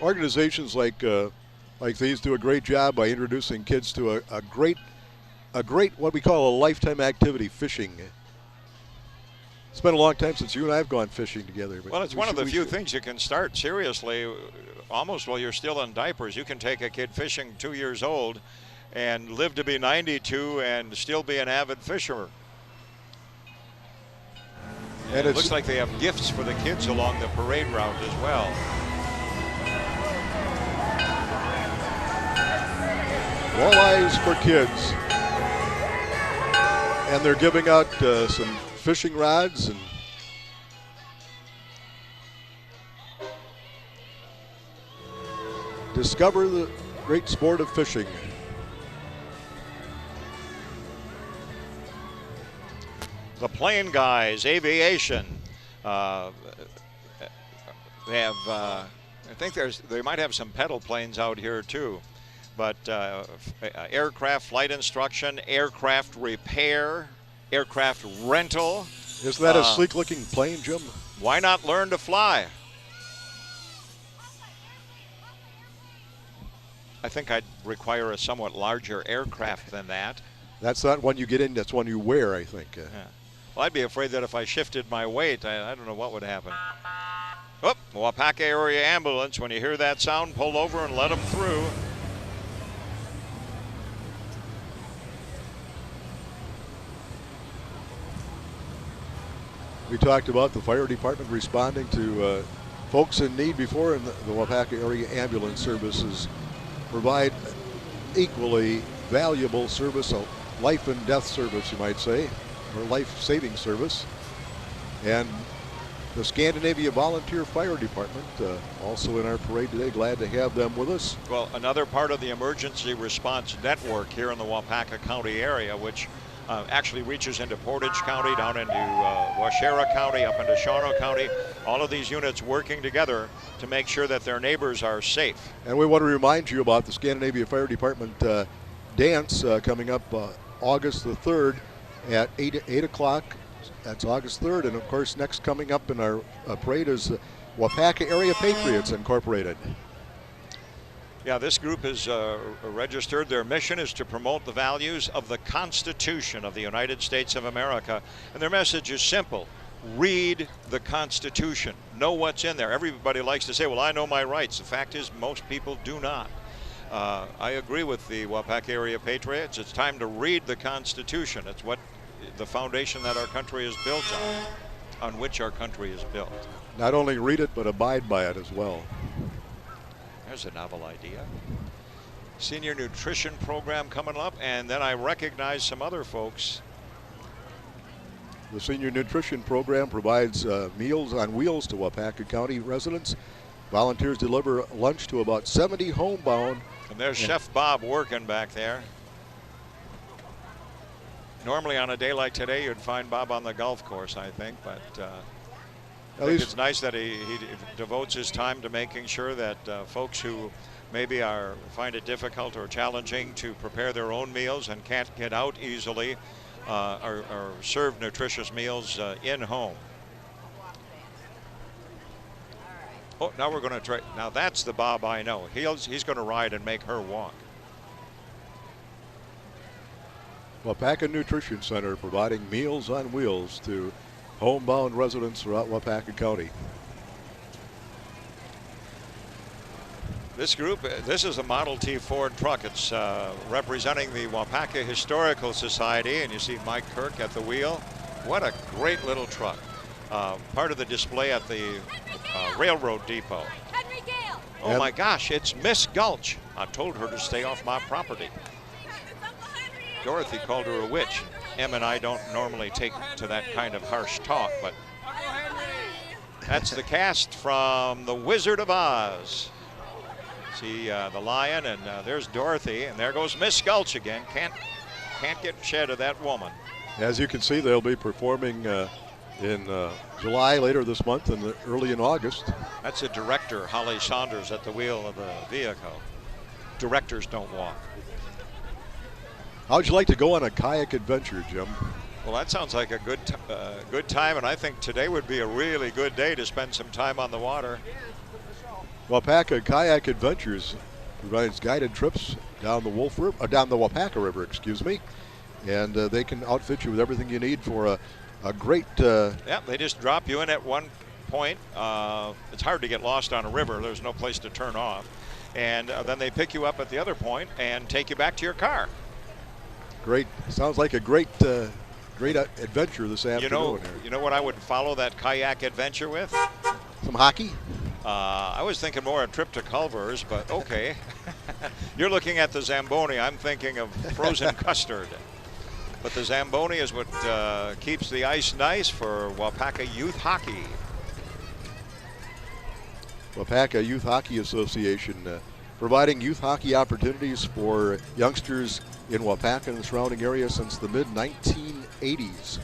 organizations like these do a great job by introducing kids to a great what we call a lifetime activity, fishing. It's been a long time since you and I have gone fishing together. But well, it's one of the few things you can start seriously almost while you're still in diapers. You can take a kid fishing 2 years old and live to be 92 and still be an avid fisher. And it looks like they have gifts for the kids along the parade route as well. Walleyes for Kids. And they're giving out some fishing rods and discover the great sport of fishing. The Plane Guys, Aviation. They have, I think they might have some pedal planes out here too, but aircraft flight instruction, aircraft repair, aircraft rental. Isn't that a sleek-looking plane, Jim? Why not learn to fly? I think I'd require a somewhat larger aircraft than that. That's not one you get in, that's one you wear, I think. Yeah. Well, I'd be afraid that if I shifted my weight, I don't know what would happen. Oh, Waupaca area ambulance. When you hear that sound, pull over and let them through. We talked about the fire department responding to folks in need before, and the Waupaca area ambulance services provide equally valuable service, a life and death service, you might say, or life-saving service. And the Scandinavia Volunteer Fire Department, also in our parade today, glad to have them with us. Well, another part of the emergency response network here in the Waupaca County area, which actually reaches into Portage County, down into Waushara County, up into Shawano County. All of these units working together to make sure that their neighbors are safe. And we want to remind you about the Scandinavia Fire Department dance coming up August the 3rd at 8 o'clock. That's August 3rd. And of course, next coming up in our parade is Waupaca Area Patriots Incorporated. Yeah, this group is registered. Their mission is to promote the values of the Constitution of the United States of America. And their message is simple. Read the Constitution. Know what's in there. Everybody likes to say, well, I know my rights. The fact is, most people do not. I agree with the Waupaca Area Patriots. It's time to read the Constitution. It's what the foundation that our country is built on which our country is built. Not only read it, but abide by it as well. There's a novel idea. Senior nutrition program coming up, and then I recognize some other folks. The senior nutrition program provides meals on wheels to Waupaca County residents. Volunteers deliver lunch to about 70 homebound. And there's Chef Bob working back there. Normally on a day like today, you'd find Bob on the golf course, I think, but I think it's nice that he devotes his time to making sure that folks who maybe find it difficult or challenging to prepare their own meals and can't get out easily are served nutritious meals in home. Oh, now we're going to try. Now that's the Bob I know. He's going to ride and make her walk. Waupaca Nutrition Center providing meals on wheels to homebound residents throughout Waupaca County. This group, this is a Model T Ford truck. It's representing the Waupaca Historical Society, and you see Mike Kirk at the wheel. What a great little truck. Part of the display at the railroad depot. Oh my gosh, it's Miss Gulch. I told her to stay off my property. Dorothy called her a witch. Em and I don't normally take to that kind of harsh talk, but that's the cast from The Wizard of Oz. See the lion, and there's Dorothy, and there goes Miss Gulch again. Can't get shed of that woman. As you can see, they'll be performing in July later this month and early in August. That's the director, Holly Saunders, at the wheel of the vehicle. Directors don't walk. How'd you like to go on a kayak adventure, Jim? Well, that sounds like a good time, and I think today would be a really good day to spend some time on the water. Waupaca Kayak Adventures provides guided trips down the Waupaca River, excuse me, and they can outfit you with everything you need for a great. Yeah, they just drop you in at one point. It's hard to get lost on a river. There's no place to turn off, and then they pick you up at the other point and take you back to your car. Great. Sounds like a great adventure this afternoon. You know what I would follow that kayak adventure with? Some hockey? I was thinking more a trip to Culver's, but okay. You're looking at the Zamboni. I'm thinking of frozen custard. But the Zamboni is what keeps the ice nice for Waupaca Youth Hockey. Waupaca Youth Hockey Association providing youth hockey opportunities for youngsters in Waupaca and the surrounding area since the mid-1980s.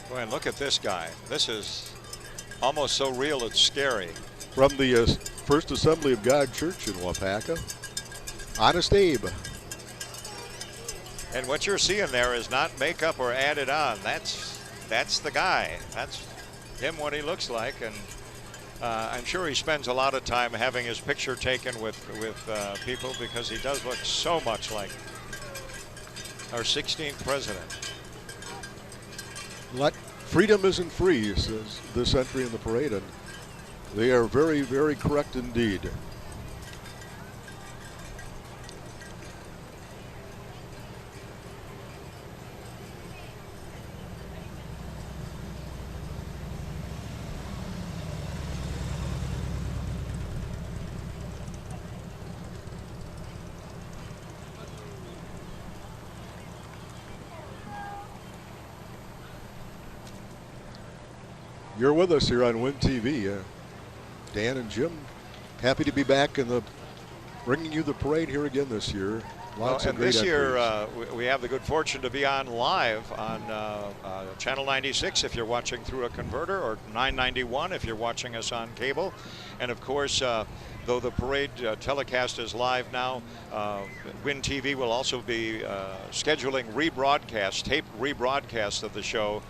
Boy, and look at this guy. This is almost so real it's scary. From the First Assembly of God Church in Waupaca, Honest Abe. And what you're seeing there is not makeup or added on. That's the guy. That's him, what he looks like, and I'm sure he spends a lot of time having his picture taken with people because he does look so much like our 16th president. Freedom isn't free, says this entry in the parade, and they are very, very correct indeed. You're with us here on Win TV. Dan and Jim, happy to be back in bringing you the parade here again this year. Lots of great this year entries. we have the good fortune to be on live on Channel 96 if you're watching through a converter, or 991 if you're watching us on cable. And of course, though the parade telecast is live now, Win TV will also be scheduling taped rebroadcasts of the show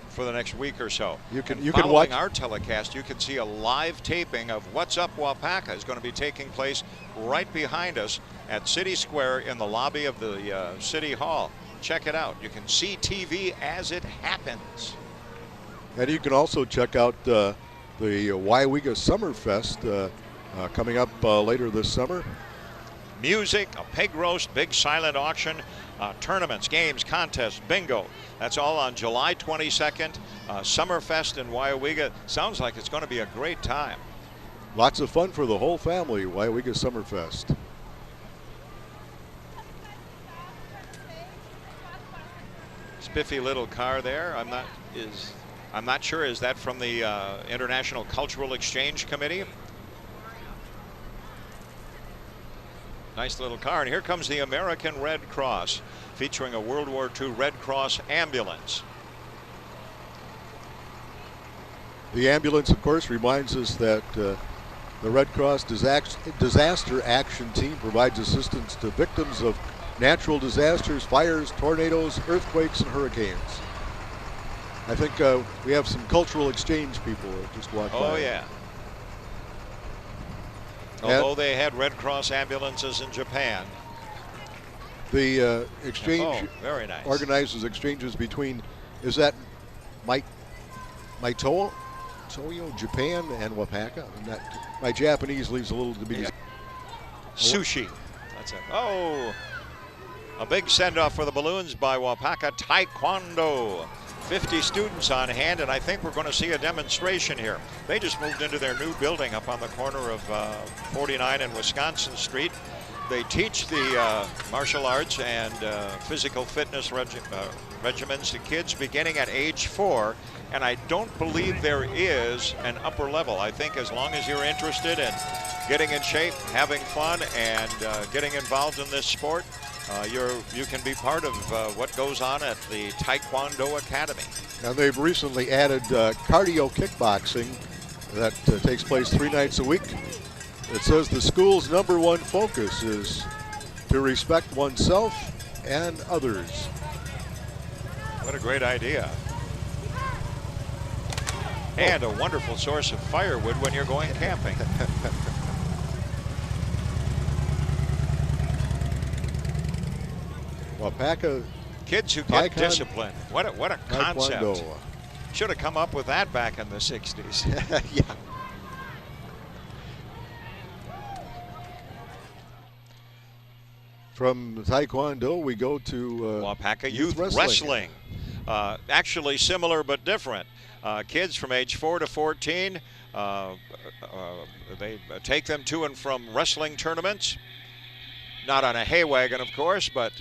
for the next week or so. You can following watch our telecast. You can see a live taping of What's Up Waupaca is going to be taking place right behind us at City Square in the lobby of the City Hall. Check it out. You can see TV as it happens. And you can also check out the Waupaca Summer Fest coming up later this summer. Music, a pig roast, big silent auction, tournaments, games, contests, bingo. That's all on July 22nd. Summerfest in Waupaca. Sounds like it's going to be a great time. Lots of fun for the whole family, Waupaca Summerfest. Spiffy little car there. I'm not sure. Is that from the International Cultural Exchange Committee? Nice little car. And here comes the American Red Cross, featuring a World War II Red Cross ambulance. The ambulance, of course, reminds us that the Red Cross Disaster Action Team provides assistance to victims of natural disasters, fires, tornadoes, earthquakes, and hurricanes. I think we have some cultural exchange people that just walked by. Oh, yeah. Although they had Red Cross ambulances in Japan. The exchange very nice. organizes exchanges between, is that Toyo, Japan, and Waupaca? And that, my Japanese leaves a little to be desired. Sushi. That's it. Oh, a big send-off for the balloons by Waupaca Taekwondo. 50 students on hand, and I think we're going to see a demonstration here. They just moved into their new building up on the corner of 49 and Wisconsin Street. They teach the martial arts and physical fitness regimens to kids beginning at age 4, and I don't believe there is an upper level. I think as long as you're interested in getting in shape, having fun, and getting involved in this sport, you can be part of what goes on at the Taekwondo Academy. And they've recently added cardio kickboxing that takes place 3 nights a week. It says the school's #1 focus is to respect oneself and others. What a great idea. And a wonderful source of firewood when you're going camping. Waupaca Kids who get disciplined. What a concept. Taekwondo. Should have come up with that back in the 60s. Yeah. From Taekwondo, we go to Waupaca Youth Wrestling. Actually similar but different. Kids from age 4 to 14, they take them to and from wrestling tournaments. Not on a hay wagon, of course, but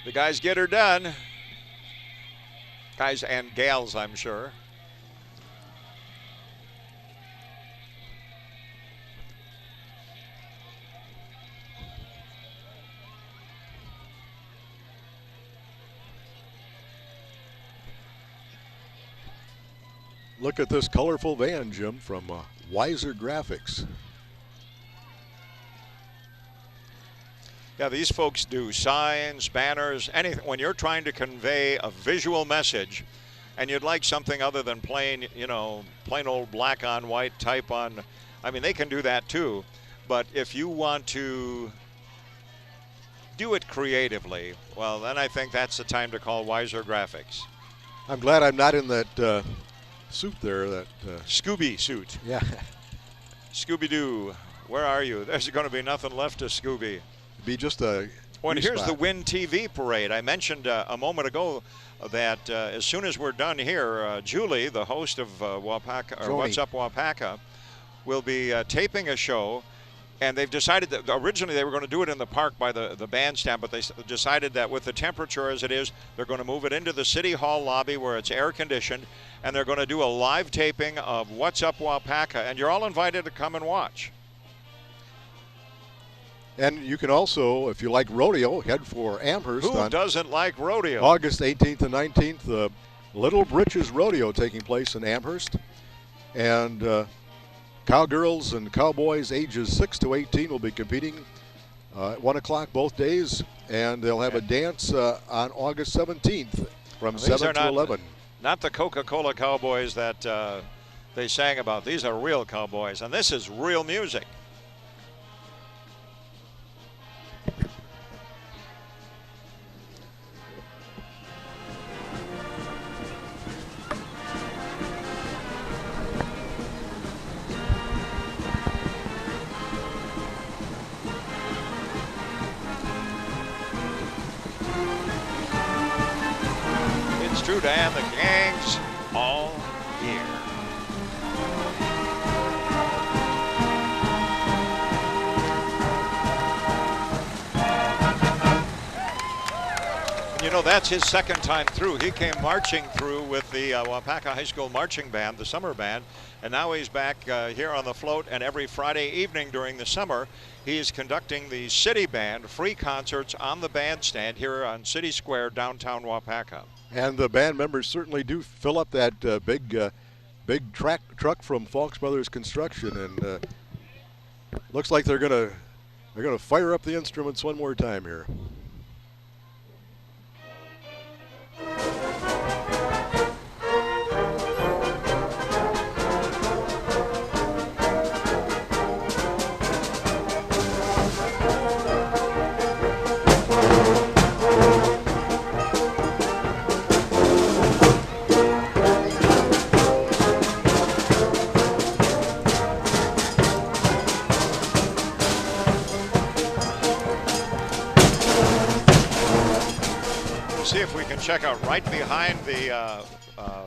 the guys get her done. Guys and gals, I'm sure. Look at this colorful van, Jim, from Wiser Graphics. Yeah, these folks do signs, banners, anything. When you're trying to convey a visual message and you'd like something other than plain, plain old black on white type on, I mean, they can do that too. But if you want to do it creatively, well, then I think that's the time to call Wiser Graphics. I'm glad I'm not in that suit there. That Scooby suit. Yeah. Scooby-Doo, where are you? There's going to be nothing left of Scooby. Be just a. Well, and here's the Win TV parade. I mentioned a moment ago that as soon as we're done here, Julie, the host of Waupaca, or What's Up Waupaca, will be taping a show. And they've decided that originally they were going to do it in the park by the bandstand, but they decided that with the temperature as it is, they're going to move it into the City Hall lobby where it's air conditioned, and they're going to do a live taping of What's Up Waupaca, and you're all invited to come and watch. And you can also, if you like rodeo, head for Amherst. Who doesn't like rodeo? August 18th and 19th, the Little Britches Rodeo taking place in Amherst. And cowgirls and cowboys ages 6 to 18 will be competing at 1 o'clock both days. And they'll have a dance on August 17th from 7 to 11. Not the Coca-Cola cowboys that they sang about. These are real cowboys, and this is real music. True, Dan, the gang's all here. That's his second time through. He came marching through with the Waupaca High School Marching Band, the summer band, and now he's back here on the float, and every Friday evening during the summer, he's conducting the City Band free concerts on the bandstand here on City Square, downtown Waupaca. And the band members certainly do fill up that big big truck from Falks Brothers Construction, and looks like they're gonna fire up the instruments one more time here. See if we can check out right behind the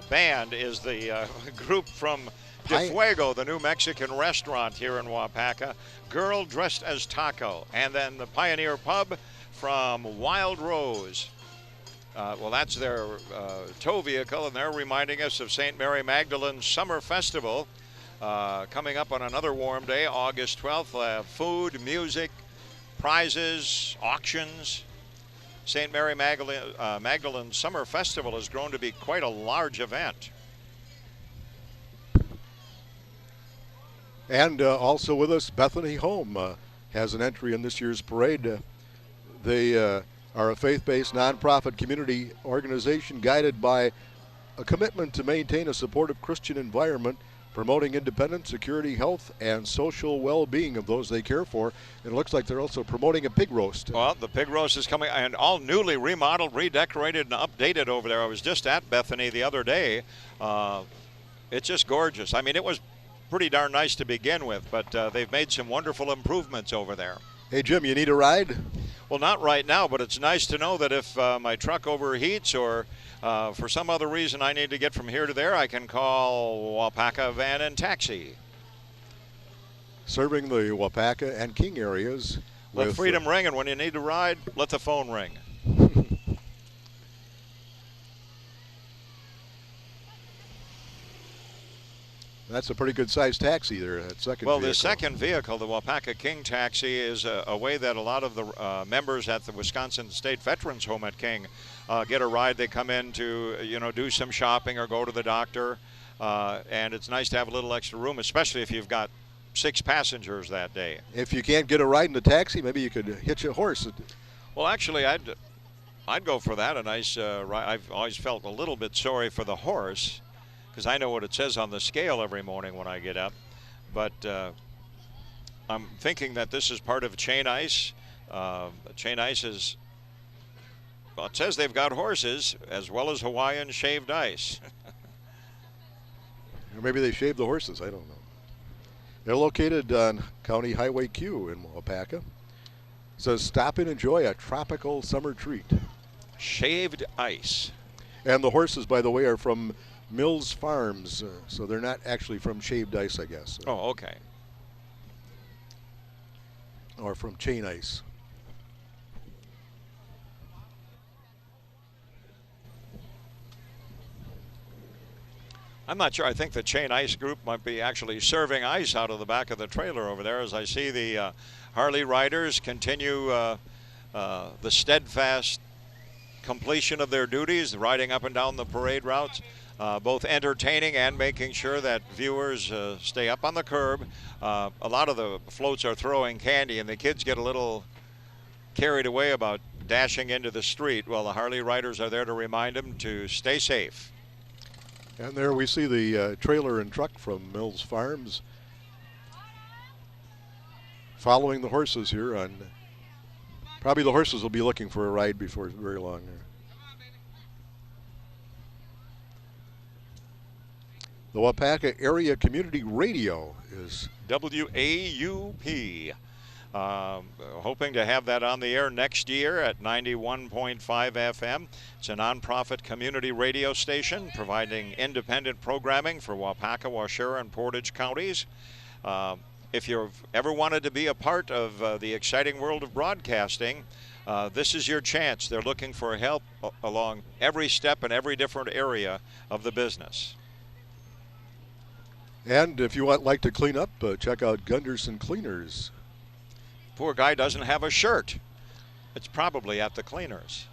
band is the group from De Fuego, the New Mexican restaurant here in Waupaca. Girl Dressed as Taco. And then the Pioneer Pub from Wild Rose. Well, that's their tow vehicle, and they're reminding us of St. Mary Magdalene's Summer Festival coming up on another warm day, August 12th. Food, music, prizes, auctions. St. Mary Magdalene Summer Festival has grown to be quite a large event. And also with us, Bethany Home has an entry in this year's parade. They are a faith-based nonprofit community organization guided by a commitment to maintain a supportive Christian environment, promoting independence, security, health, and social well-being of those they care for. And it looks like they're also promoting a pig roast. Well, the pig roast is coming, and all newly remodeled, redecorated, and updated over there. I was just at Bethany the other day. It's just gorgeous. I mean, it was pretty darn nice to begin with, but they've made some wonderful improvements over there. Hey, Jim, you need a ride? Well, not right now, but it's nice to know that if my truck overheats or for some other reason I need to get from here to there, I can call Waupaca Van and Taxi. Serving the Waupaca and King areas. Let freedom ring, and when you need to ride, let the phone ring. That's a pretty good-sized taxi there, that second Well, vehicle. the second vehicle, the Waupaca King Taxi, is a way that a lot of the members at the Wisconsin State Veterans Home at King get a ride. They come in to, do some shopping or go to the doctor, and it's nice to have a little extra room, especially if you've got 6 passengers that day. If you can't get a ride in the taxi, maybe you could hitch a horse. Well, actually, I'd go for that, a nice ride. I've always felt a little bit sorry for the horse, because I know what it says on the scale every morning when I get up. But I'm thinking that this is part of Chain Ice. Chain Ice is, well, it says they've got horses as well as Hawaiian shaved ice. Or maybe they shaved the horses, I don't know. They're located on County Highway Q in Waupaca. It says, stop and enjoy a tropical summer treat. Shaved ice. And the horses, by the way, are from Mills Farms, so they're not actually from shaved ice, I guess. Oh, okay. Or from Chain Ice. I'm not sure. I think the Chain Ice group might be actually serving ice out of the back of the trailer over there, as I see the Harley riders continue the steadfast completion of their duties, riding up and down the parade routes. Both entertaining and making sure that viewers stay up on the curb. A lot of the floats are throwing candy, and the kids get a little carried away about dashing into the street. Well, the Harley riders are there to remind them to stay safe. And there we see the trailer and truck from Mills Farms following the horses here. Probably the horses will be looking for a ride before very long. The Waupaca Area Community Radio is WAUP. Hoping to have that on the air next year at 91.5 FM. It's a nonprofit community radio station providing independent programming for Waupaca, Waushara, and Portage counties. If you've ever wanted to be a part of the exciting world of broadcasting, this is your chance. They're looking for help along every step in every different area of the business. And if you like to clean up, check out Gunderson Cleaners. Poor guy doesn't have a shirt. It's probably at the cleaners.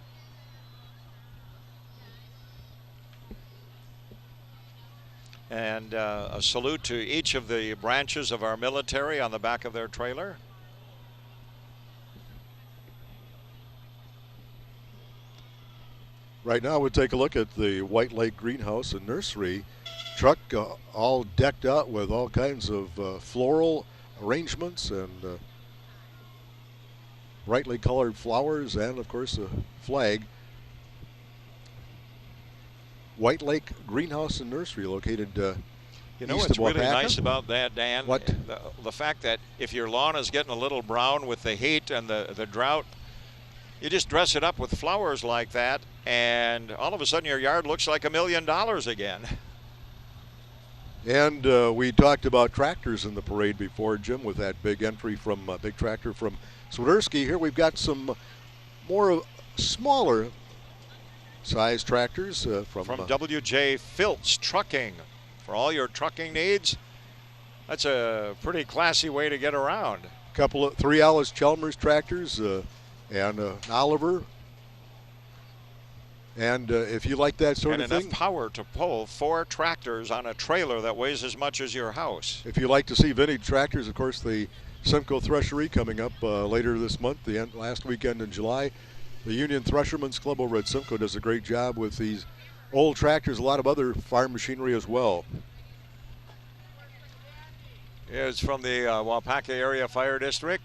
And a salute to each of the branches of our military on the back of their trailer. Right now, we'll take a look at the White Lake Greenhouse and Nursery truck, all decked out with all kinds of floral arrangements and brightly colored flowers, and of course a flag. White Lake Greenhouse and Nursery, located You know east what's of really Waupaca. nice about that, Dan? What? The fact that if your lawn is getting a little brown with the heat and the drought, you just dress it up with flowers like that, and all of a sudden your yard looks like $1 million again. And we talked about tractors in the parade before, Jim, with that big entry from big tractor from Swiderski. Here we've got some more smaller size tractors From W.J. Filtz Trucking. For all your trucking needs, that's a pretty classy way to get around. couple of 3 Alice Chalmers tractors and an Oliver. And if you like that sort And of enough thing, power to pull 4 tractors on a trailer that weighs as much as your house. if you like to see vintage tractors, of course, the Simcoe Threshery coming up later this month, last weekend in July. The Union Threshermen's Club over at Simcoe does a great job with these old tractors, a lot of other farm machinery as well. It's from the Waupaca Area Fire District.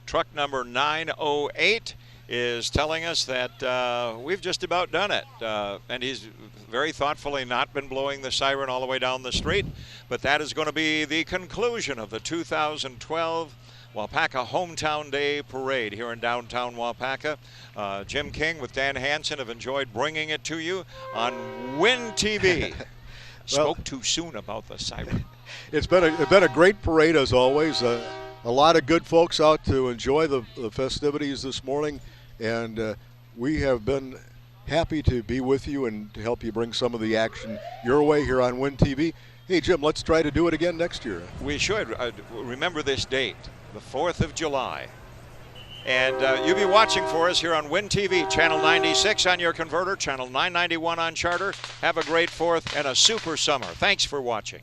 Truck number 908 is telling us that we've just about done it. And he's very thoughtfully not been blowing the siren all the way down the street. But that is going to be the conclusion of the 2012 Waupaca Hometown Day Parade here in downtown Waupaca. Jim King with Dan Hansen have enjoyed bringing it to you on Win TV. Spoke too soon about the siren. It's been a great parade as always. A lot of good folks out to enjoy the festivities this morning, and we have been happy to be with you and to help you bring some of the action your way here on Win TV. Hey Jim, let's try to do it again next year. We should. Remember this date, the 4th of July. And you'll be watching for us here on Win TV, Channel 96 on your converter, Channel 991 on Charter. Have a great 4th and a super summer. Thanks for watching.